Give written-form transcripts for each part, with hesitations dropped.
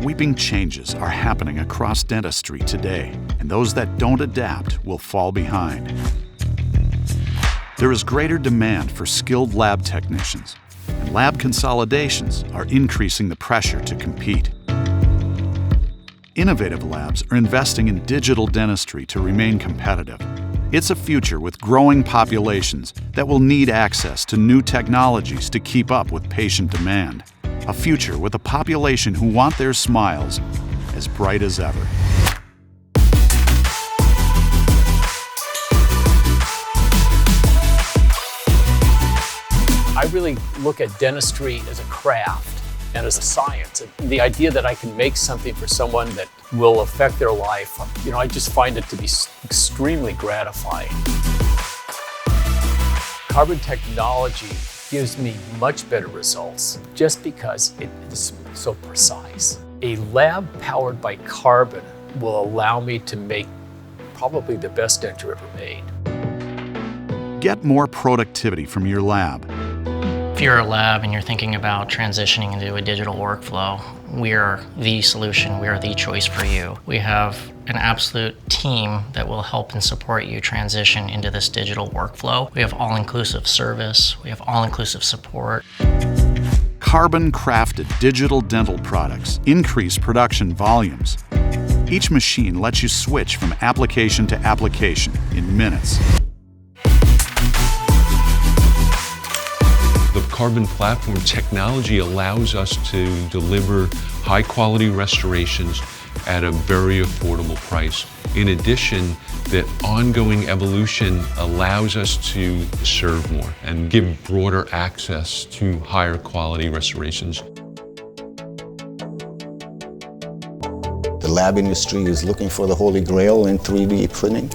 Sweeping changes are happening across dentistry today, and those that don't adapt will fall behind. There is greater demand for skilled lab technicians, and lab consolidations are increasing the pressure to compete. Innovative labs are investing in digital dentistry to remain competitive. It's a future with growing populations that will need access to new technologies to keep up with patient demand. A future with a population who want their smiles as bright as ever. I really look at dentistry as a craft and as a science. And the idea that I can make something for someone that will affect their life, I just find it to be extremely gratifying. Carbon technology gives me much better results just because it is so precise. A lab powered by carbon will allow me to make probably the best denture ever made. Get more productivity from your lab. If you're a lab and you're thinking about transitioning into a digital workflow, we are the solution, we are the choice for you. We have an absolute team that will help and support you transition into this digital workflow. We have all-inclusive service, we have all-inclusive support. Carbon-crafted digital dental products increase production volumes. Each machine lets you switch from application to application in minutes. The Carbon platform technology allows us to deliver high-quality restorations at a very affordable price. In addition, that ongoing evolution allows us to serve more and give broader access to higher quality restorations. The lab industry is looking for the holy grail in 3D printing,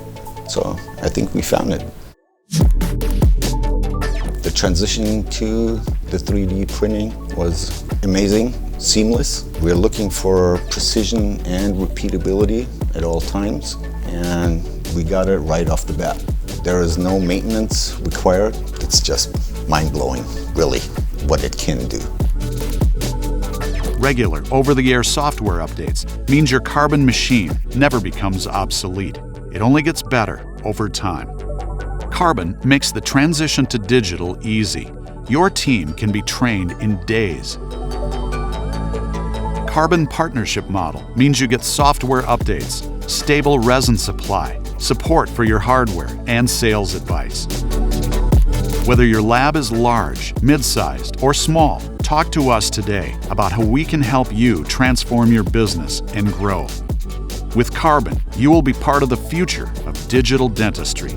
so I think we found it. The transition to the 3D printing was amazing, seamless. We're looking for precision and repeatability at all times, and we got it right off the bat. There is no maintenance required. It's just mind-blowing, really, what it can do. Regular over-the-air software updates means your carbon machine never becomes obsolete. It only gets better over time. Carbon makes the transition to digital easy. Your team can be trained in days. Carbon partnership model means you get software updates, stable resin supply, support for your hardware, and sales advice. Whether your lab is large, mid-sized, or small, talk to us today about how we can help you transform your business and grow. With Carbon, you will be part of the future of digital dentistry.